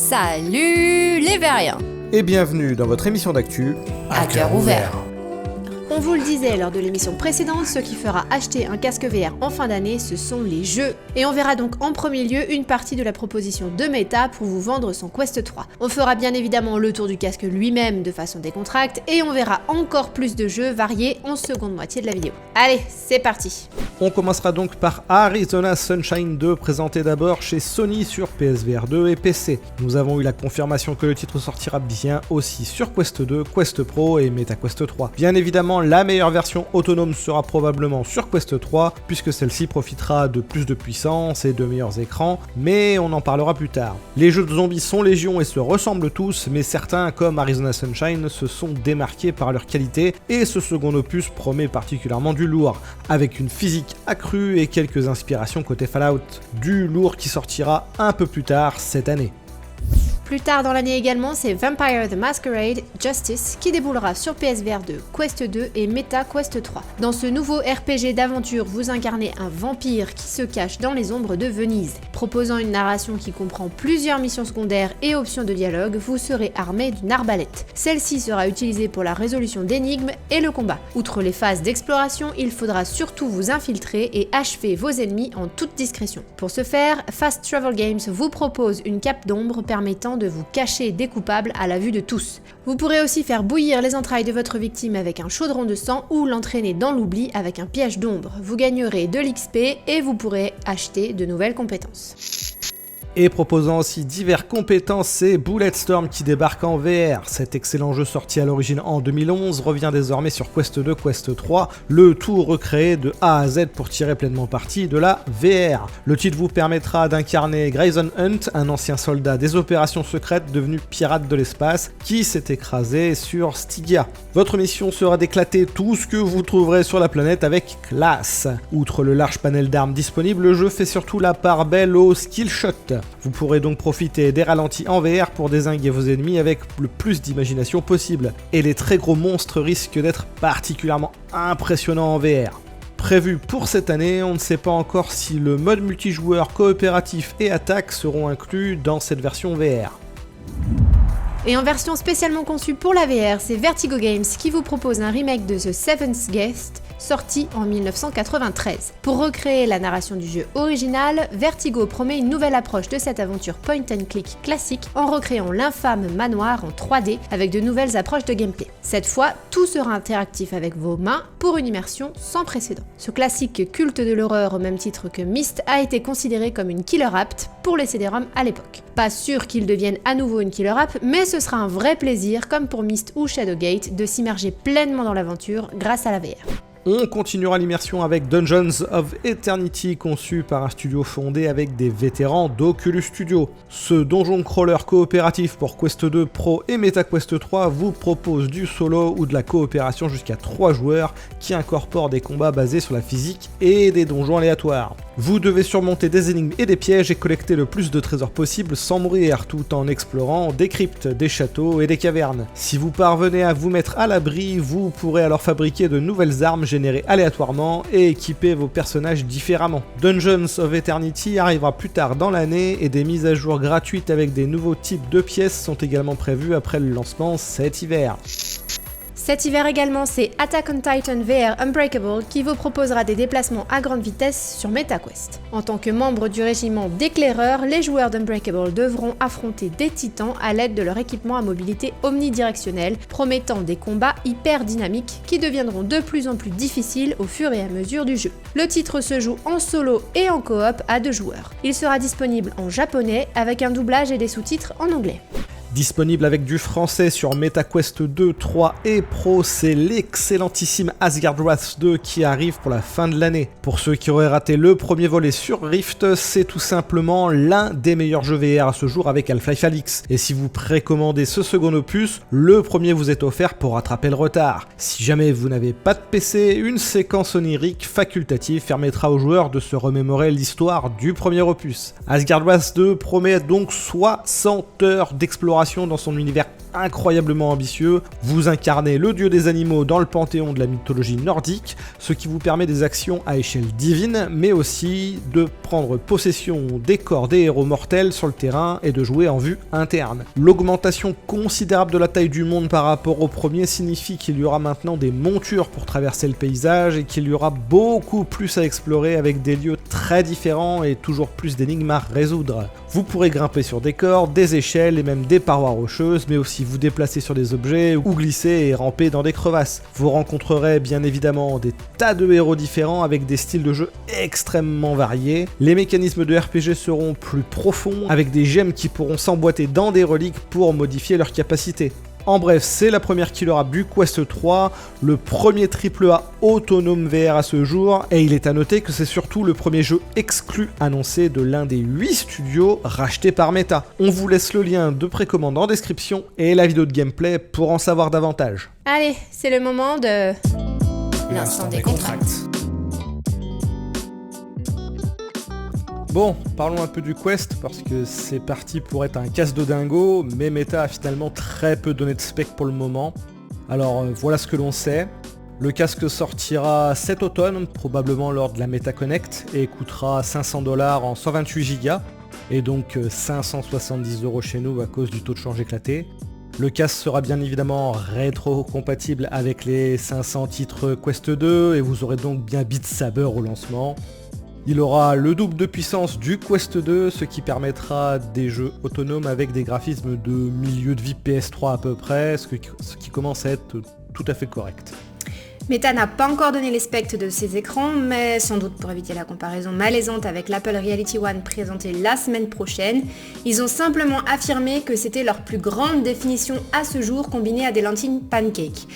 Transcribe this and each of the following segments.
Salut les Veriens et bienvenue dans votre émission d'actu à cœur ouvert. On vous le disait lors de l'émission précédente, ce qui fera acheter un casque VR en fin d'année, ce sont les jeux. Et on verra donc en premier lieu une partie de la proposition de Meta pour vous vendre son Quest 3. On fera bien évidemment le tour du casque lui-même de façon décontractée et on verra encore plus de jeux variés en seconde moitié de la vidéo. Allez, c'est parti. On commencera donc par Arizona Sunshine 2, présenté d'abord chez Sony sur PSVR 2 et PC. Nous avons eu la confirmation que le titre sortira bien aussi sur Quest 2, Quest Pro et MetaQuest 3. Bien évidemment, la meilleure version autonome sera probablement sur Quest 3, puisque celle-ci profitera de plus de puissance et de meilleurs écrans, mais on en parlera plus tard. Les jeux de zombies sont légion et se ressemblent tous, mais certains, comme Arizona Sunshine, se sont démarqués par leur qualité, et ce second opus promet particulièrement du lourd, avec une physique accrue et quelques inspirations côté Fallout. Du lourd qui sortira un peu plus tard cette année. Plus tard dans l'année également, c'est Vampire the Masquerade Justice qui déboulera sur PSVR 2, Quest 2 et MetaQuest 3. Dans ce nouveau RPG d'aventure, vous incarnez un vampire qui se cache dans les ombres de Venise. Proposant une narration qui comprend plusieurs missions secondaires et options de dialogue, vous serez armé d'une arbalète. Celle-ci sera utilisée pour la résolution d'énigmes et le combat. Outre les phases d'exploration, il faudra surtout vous infiltrer et achever vos ennemis en toute discrétion. Pour ce faire, Fast Travel Games vous propose une cape d'ombre permettant de vous cacher des coupables à la vue de tous. Vous pourrez aussi faire bouillir les entrailles de votre victime avec un chaudron de sang ou l'entraîner dans l'oubli avec un piège d'ombre. Vous gagnerez de l'XP et vous pourrez acheter de nouvelles compétences. Et proposant aussi divers compétences, c'est Bulletstorm qui débarque en VR. Cet excellent jeu sorti à l'origine en 2011 revient désormais sur Quest 2, Quest 3, le tout recréé de A à Z pour tirer pleinement parti de la VR. Le titre vous permettra d'incarner Grayson Hunt, un ancien soldat des opérations secrètes devenu pirate de l'espace qui s'est écrasé sur Stygia. Votre mission sera d'éclater tout ce que vous trouverez sur la planète avec classe. Outre le large panel d'armes disponibles, le jeu fait surtout la part belle au skill shot. Vous pourrez donc profiter des ralentis en VR pour dézinguer vos ennemis avec le plus d'imagination possible. Et les très gros monstres risquent d'être particulièrement impressionnants en VR. Prévu pour cette année, on ne sait pas encore si le mode multijoueur coopératif et attaque seront inclus dans cette version VR. Et en version spécialement conçue pour la VR, c'est Vertigo Games qui vous propose un remake de The Seventh Guest, sorti en 1993. Pour recréer la narration du jeu original, Vertigo promet une nouvelle approche de cette aventure point and click classique en recréant l'infâme manoir en 3D avec de nouvelles approches de gameplay. Cette fois, tout sera interactif avec vos mains pour une immersion sans précédent. Ce classique culte de l'horreur au même titre que Myst a été considéré comme une killer app pour les CD-ROM à l'époque. Pas sûr qu'il devienne à nouveau une killer app, mais ce sera un vrai plaisir, comme pour Myst ou Shadowgate, de s'immerger pleinement dans l'aventure grâce à la VR. On continuera l'immersion avec Dungeons of Eternity, conçu par un studio fondé avec des vétérans d'Oculus Studio. Ce donjon crawler coopératif pour Quest 2 Pro et MetaQuest 3 vous propose du solo ou de la coopération jusqu'à 3 joueurs qui incorporent des combats basés sur la physique et des donjons aléatoires. Vous devez surmonter des énigmes et des pièges et collecter le plus de trésors possible sans mourir, tout en explorant des cryptes, des châteaux et des cavernes. Si vous parvenez à vous mettre à l'abri, vous pourrez alors fabriquer de nouvelles armes générées aléatoirement et équiper vos personnages différemment. Dungeons of Eternity arrivera plus tard dans l'année et des mises à jour gratuites avec des nouveaux types de pièces sont également prévues après le lancement cet hiver. Cet hiver également, c'est Attack on Titan VR Unbreakable qui vous proposera des déplacements à grande vitesse sur MetaQuest. En tant que membre du régiment d'éclaireurs, les joueurs d'Unbreakable devront affronter des titans à l'aide de leur équipement à mobilité omnidirectionnelle, promettant des combats hyper dynamiques qui deviendront de plus en plus difficiles au fur et à mesure du jeu. Le titre se joue en solo et en coop à 2 joueurs. Il sera disponible en japonais avec un doublage et des sous-titres en anglais. Disponible avec du français sur MetaQuest 2, 3 et Pro, c'est l'excellentissime Asgard Wrath 2 qui arrive pour la fin de l'année. Pour ceux qui auraient raté le premier volet sur Rift, c'est tout simplement l'un des meilleurs jeux VR à ce jour avec Half-Life Alyx. Et si vous précommandez ce second opus, le premier vous est offert pour rattraper le retard. Si jamais vous n'avez pas de PC, une séquence onirique facultative permettra aux joueurs de se remémorer l'histoire du premier opus. Asgard Wrath 2 promet donc 60 heures d'exploration dans son univers incroyablement ambitieux. Vous incarnez le dieu des animaux dans le panthéon de la mythologie nordique, ce qui vous permet des actions à échelle divine, mais aussi de prendre possession des corps des héros mortels sur le terrain et de jouer en vue interne. L'augmentation considérable de la taille du monde par rapport au premier signifie qu'il y aura maintenant des montures pour traverser le paysage et qu'il y aura beaucoup plus à explorer avec des lieux très différents et toujours plus d'énigmes à résoudre. Vous pourrez grimper sur des corps, des échelles et même des parois rocheuses, mais aussi vous déplacer sur des objets ou glisser et ramper dans des crevasses. Vous rencontrerez bien évidemment des tas de héros différents avec des styles de jeu extrêmement variés. Les mécanismes de RPG seront plus profonds avec des gemmes qui pourront s'emboîter dans des reliques pour modifier leurs capacités. En bref, c'est la première killer app du Quest 3, le premier AAA autonome VR à ce jour, et il est à noter que c'est surtout le premier jeu exclu annoncé de l'un des 8 studios rachetés par Meta. On vous laisse le lien de précommande en description et la vidéo de gameplay pour en savoir davantage. Allez, c'est le moment de... L'instant des contracts. Bon, parlons un peu du Quest, parce que c'est parti pour être un casse de dingo, mais Meta a finalement très peu donné de spec pour le moment. Alors voilà ce que l'on sait. Le casque sortira cet automne, probablement lors de la Meta Connect, et coûtera 500$ en 128 Go, et donc 570 € chez nous à cause du taux de change éclaté. Le casque sera bien évidemment rétro-compatible avec les 500 titres Quest 2, et vous aurez donc bien Beat Saber au lancement. Il aura le double de puissance du Quest 2, ce qui permettra des jeux autonomes avec des graphismes de milieu de vie PS3 à peu près, ce qui commence à être tout à fait correct. Meta n'a pas encore donné les specs de ces écrans, mais sans doute pour éviter la comparaison malaisante avec l'Apple Reality One présenté la semaine prochaine, ils ont simplement affirmé que c'était leur plus grande définition à ce jour combinée à des lentilles pancake.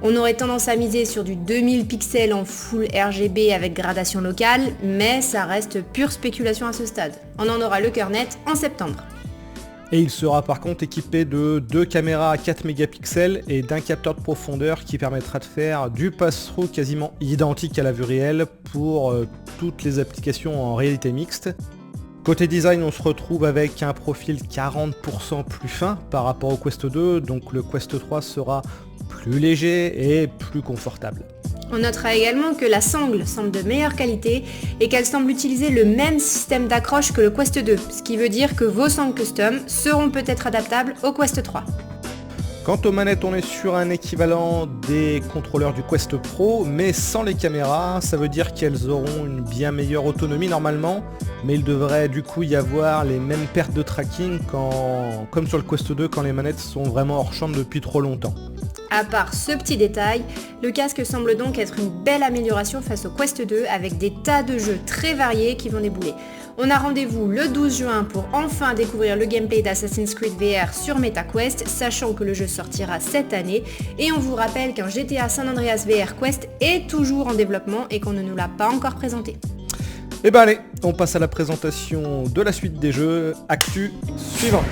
On aurait tendance à miser sur du 2000 pixels en full RGB avec gradation locale, mais ça reste pure spéculation à ce stade. On en aura le cœur net en septembre. Et il sera par contre équipé de 2 caméras à 4 mégapixels et d'un capteur de profondeur qui permettra de faire du pass-through quasiment identique à la vue réelle pour toutes les applications en réalité mixte. Côté design, on se retrouve avec un profil 40% plus fin par rapport au Quest 2, donc le Quest 3 sera plus léger et plus confortable. On notera également que la sangle semble de meilleure qualité et qu'elle semble utiliser le même système d'accroche que le Quest 2, ce qui veut dire que vos sangles custom seront peut-être adaptables au Quest 3. Quant aux manettes, on est sur un équivalent des contrôleurs du Quest Pro, mais sans les caméras. Ça veut dire qu'elles auront une bien meilleure autonomie normalement, mais il devrait du coup y avoir les mêmes pertes de tracking comme sur le Quest 2 quand les manettes sont vraiment hors champ depuis trop longtemps. À part ce petit détail, le casque semble donc être une belle amélioration face au Quest 2 avec des tas de jeux très variés qui vont débouler. On a rendez-vous le 12 juin pour enfin découvrir le gameplay d'Assassin's Creed VR sur MetaQuest, sachant que le jeu sortira cette année, et on vous rappelle qu'un GTA San Andreas VR Quest est toujours en développement et qu'on ne nous l'a pas encore présenté. Et ben allez, on passe à la présentation de la suite des jeux, actu suivante.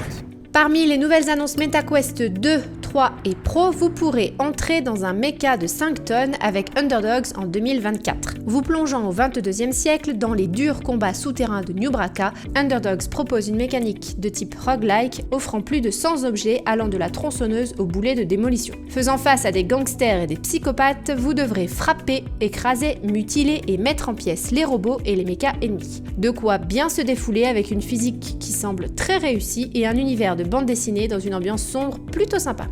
Parmi les nouvelles annonces MetaQuest 2, 3 et Pro, vous pourrez entrer dans un mecha de 5 tonnes avec Underdogs en 2024. Vous plongeant au 22e siècle dans les durs combats souterrains de New Braca, Underdogs propose une mécanique de type roguelike offrant plus de 100 objets allant de la tronçonneuse au boulet de démolition. Faisant face à des gangsters et des psychopathes, vous devrez frapper, écraser, mutiler et mettre en pièces les robots et les mechas ennemis. De quoi bien se défouler avec une physique qui semble très réussie et un univers de bande dessinée dans une ambiance sombre plutôt sympa.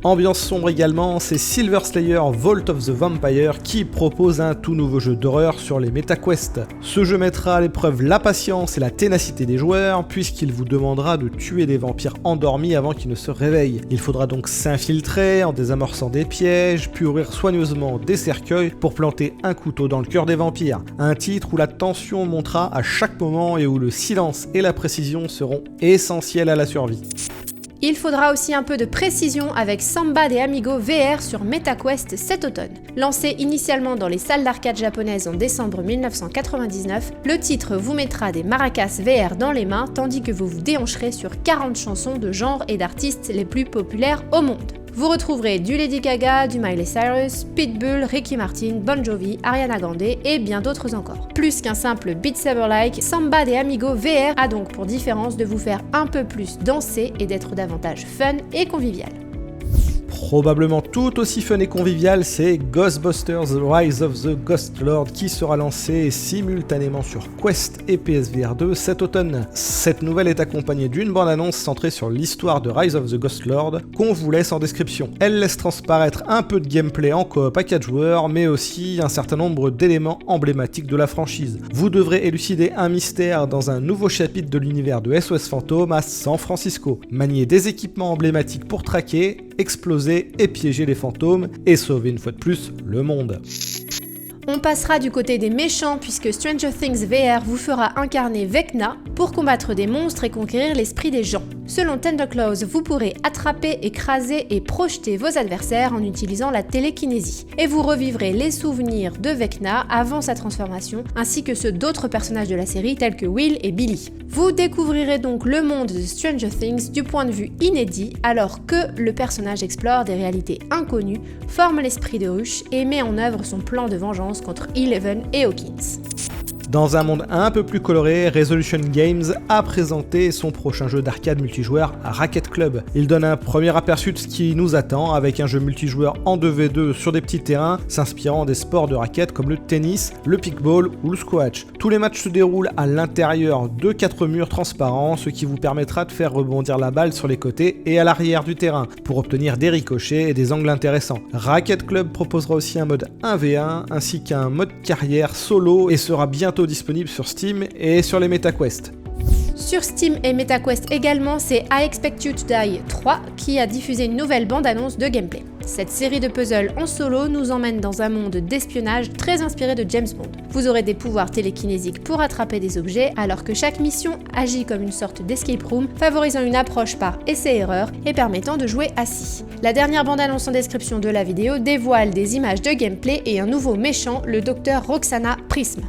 Ambiance sombre également, c'est Silver Slayer Vault of the Vampire qui propose un tout nouveau jeu d'horreur sur les MetaQuest. Ce jeu mettra à l'épreuve la patience et la ténacité des joueurs puisqu'il vous demandera de tuer des vampires endormis avant qu'ils ne se réveillent. Il faudra donc s'infiltrer en désamorçant des pièges, puis ouvrir soigneusement des cercueils pour planter un couteau dans le cœur des vampires. Un titre où la tension montera à chaque moment et où le silence et la précision seront essentiels à la survie. Il faudra aussi un peu de précision avec Samba de Amigo VR sur MetaQuest cet automne. Lancé initialement dans les salles d'arcade japonaises en décembre 1999, le titre vous mettra des maracas VR dans les mains tandis que vous vous déhancherez sur 40 chansons de genre et d'artistes les plus populaires au monde. Vous retrouverez du Lady Gaga, du Miley Cyrus, Pitbull, Ricky Martin, Bon Jovi, Ariana Grande et bien d'autres encore. Plus qu'un simple Beat Saber-like, Samba de Amigo VR a donc pour différence de vous faire un peu plus danser et d'être davantage fun et convivial. Probablement tout aussi fun et convivial, c'est Ghostbusters Rise of the Ghost Lord qui sera lancé simultanément sur Quest et PSVR 2 cet automne. Cette nouvelle est accompagnée d'une bande-annonce centrée sur l'histoire de Rise of the Ghost Lord qu'on vous laisse en description. Elle laisse transparaître un peu de gameplay en coop à 4 joueurs, mais aussi un certain nombre d'éléments emblématiques de la franchise. Vous devrez élucider un mystère dans un nouveau chapitre de l'univers de SOS Fantôme à San Francisco, manier des équipements emblématiques pour traquer, exploser et piéger les fantômes et sauver une fois de plus le monde. On passera du côté des méchants puisque Stranger Things VR vous fera incarner Vecna pour combattre des monstres et conquérir l'esprit des gens. Selon Tenderclaws, vous pourrez attraper, écraser et projeter vos adversaires en utilisant la télékinésie. Et vous revivrez les souvenirs de Vecna avant sa transformation, ainsi que ceux d'autres personnages de la série tels que Will et Billy. Vous découvrirez donc le monde de Stranger Things du point de vue inédit, alors que le personnage explore des réalités inconnues, forme l'esprit de Rush et met en œuvre son plan de vengeance contre Eleven et Hawkins. Dans un monde un peu plus coloré, Resolution Games a présenté son prochain jeu d'arcade multijoueur Racket Club. Il donne un premier aperçu de ce qui nous attend avec un jeu multijoueur en 2v2 sur des petits terrains s'inspirant des sports de raquettes comme le tennis, le pickball ou le squash. Tous les matchs se déroulent à l'intérieur de 4 murs transparents, ce qui vous permettra de faire rebondir la balle sur les côtés et à l'arrière du terrain pour obtenir des ricochets et des angles intéressants. Racket Club proposera aussi un mode 1v1 ainsi qu'un mode carrière solo et sera bientôt disponible sur Steam et sur les MetaQuest. Sur Steam et MetaQuest également, c'est I Expect You to Die 3 qui a diffusé une nouvelle bande-annonce de gameplay. Cette série de puzzles en solo nous emmène dans un monde d'espionnage très inspiré de James Bond. Vous aurez des pouvoirs télékinésiques pour attraper des objets, alors que chaque mission agit comme une sorte d'escape room, favorisant une approche par essai-erreur et permettant de jouer assis. La dernière bande-annonce en description de la vidéo dévoile des images de gameplay et un nouveau méchant, le docteur Roxana Prism.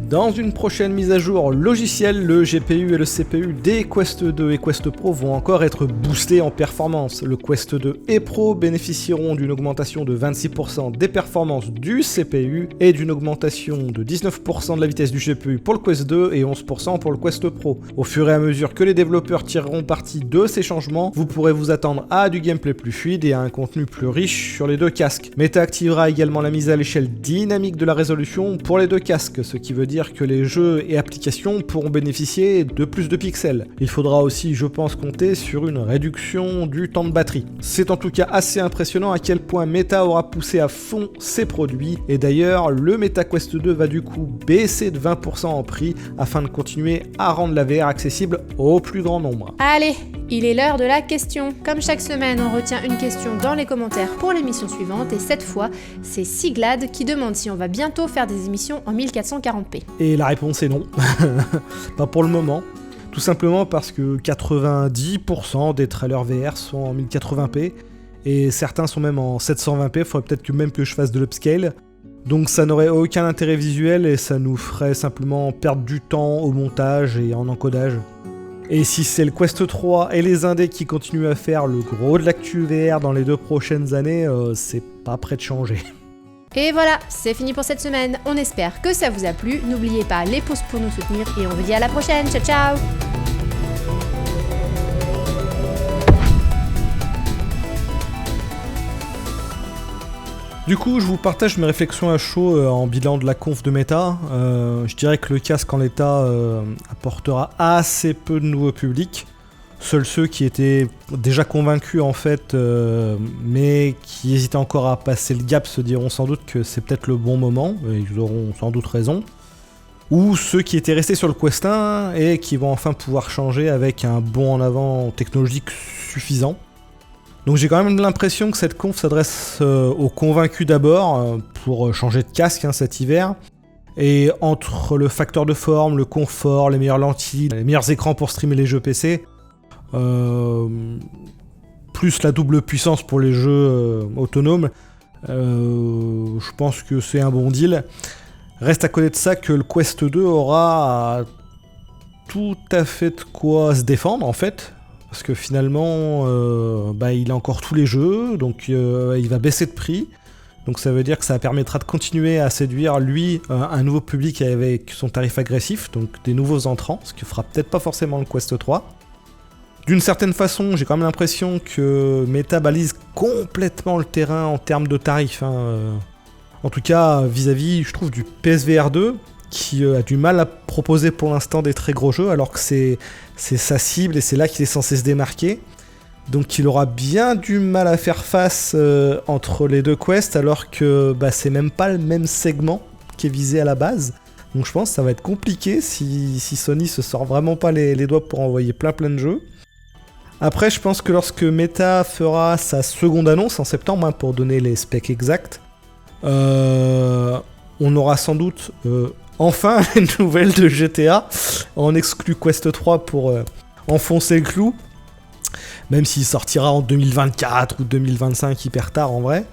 Dans une prochaine mise à jour logicielle, le GPU et le CPU des Quest 2 et Quest Pro vont encore être boostés en performance. Le Quest 2 et Pro bénéficieront d'une augmentation de 26% des performances du CPU et d'une augmentation de 19% de la vitesse du GPU pour le Quest 2 et 11% pour le Quest Pro. Au fur et à mesure que les développeurs tireront parti de ces changements, vous pourrez vous attendre à du gameplay plus fluide et à un contenu plus riche sur les deux casques. Meta activera également la mise à l'échelle dynamique de la résolution pour les deux casques, ce qui veut dire que les jeux et applications pourront bénéficier de plus de pixels. Il faudra aussi, je pense, compter sur une réduction du temps de batterie. C'est en tout cas assez impressionnant à quel point Meta aura poussé à fond ses produits, et d'ailleurs le MetaQuest 2 va du coup baisser de 20% en prix afin de continuer à rendre la VR accessible au plus grand nombre. Allez, il est l'heure de la question. Comme chaque semaine, on retient une question dans les commentaires pour l'émission suivante, et cette fois, c'est Siglad qui demande si on va bientôt faire des émissions en 1440p. Et la réponse est non, pas pour le moment. Tout simplement parce que 90% des trailers VR sont en 1080p et certains sont même en 720p, il faudrait peut-être que je fasse de l'upscale. Donc ça n'aurait aucun intérêt visuel et ça nous ferait simplement perdre du temps au montage et en encodage. Et si c'est le Quest 3 et les indés qui continuent à faire le gros de l'actu VR dans les 2 prochaines années, c'est pas prêt de changer. Et voilà, c'est fini pour cette semaine. On espère que ça vous a plu. N'oubliez pas les pouces pour nous soutenir et on vous dit à la prochaine. Ciao ciao! Du coup, je vous partage mes réflexions à chaud en bilan de la conf de Meta. Je dirais que le casque en l'état apportera assez peu de nouveaux publics. Seuls ceux qui étaient déjà convaincus en fait, mais qui hésitaient encore à passer le gap se diront sans doute que c'est peut-être le bon moment, et ils auront sans doute raison. Ou ceux qui étaient restés sur le Quest 1 et qui vont enfin pouvoir changer avec un bond en avant technologique suffisant. Donc j'ai quand même l'impression que cette conf s'adresse aux convaincus d'abord, pour changer de casque cet hiver. Et entre le facteur de forme, le confort, les meilleures lentilles, les meilleurs écrans pour streamer les jeux PC, plus la double puissance pour les jeux autonomes, je pense que c'est un bon deal. Reste à côté de ça que le Quest 2 aura tout à fait de quoi se défendre en fait, parce que finalement, il a encore tous les jeux, donc il va baisser de prix. Donc ça veut dire que ça permettra de continuer à séduire, lui, un nouveau public avec son tarif agressif, donc des nouveaux entrants, ce qui fera peut-être pas forcément le Quest 3. D'une certaine façon, j'ai quand même l'impression que Meta balise complètement le terrain en termes de tarifs. En tout cas, vis-à-vis, je trouve, du PSVR 2, qui a du mal à proposer pour l'instant des très gros jeux, alors que c'est sa cible et c'est là qu'il est censé se démarquer. Donc il aura bien du mal à faire face entre les deux quests, alors que c'est même pas le même segment qui est visé à la base. Donc je pense que ça va être compliqué si Sony se sort vraiment pas les doigts pour envoyer plein de jeux. Après, je pense que lorsque Meta fera sa seconde annonce en septembre, pour donner les specs exacts, on aura sans doute enfin les nouvelles de GTA en exclu Quest 3 pour enfoncer le clou. Même s'il sortira en 2024 ou 2025, hyper tard en vrai.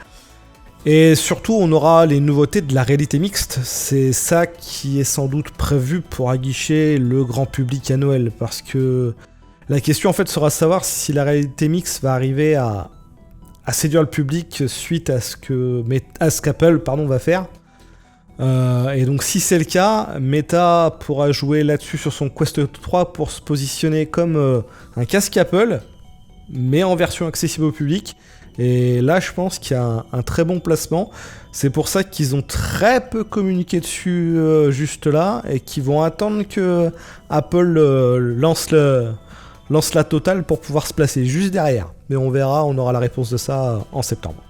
Et surtout, on aura les nouveautés de la réalité mixte. C'est ça qui est sans doute prévu pour aguicher le grand public à Noël. Parce que la question en fait sera de savoir si la réalité mixte va arriver à séduire le public suite à ce qu'Apple va faire. Et donc si c'est le cas, Meta pourra jouer là-dessus sur son Quest 3 pour se positionner comme un casque Apple, mais en version accessible au public. Et là, je pense qu'il y a un très bon placement. C'est pour ça qu'ils ont très peu communiqué dessus juste là, et qu'ils vont attendre que Apple lance la totale pour pouvoir se placer juste derrière. Mais on verra, on aura la réponse de ça en septembre.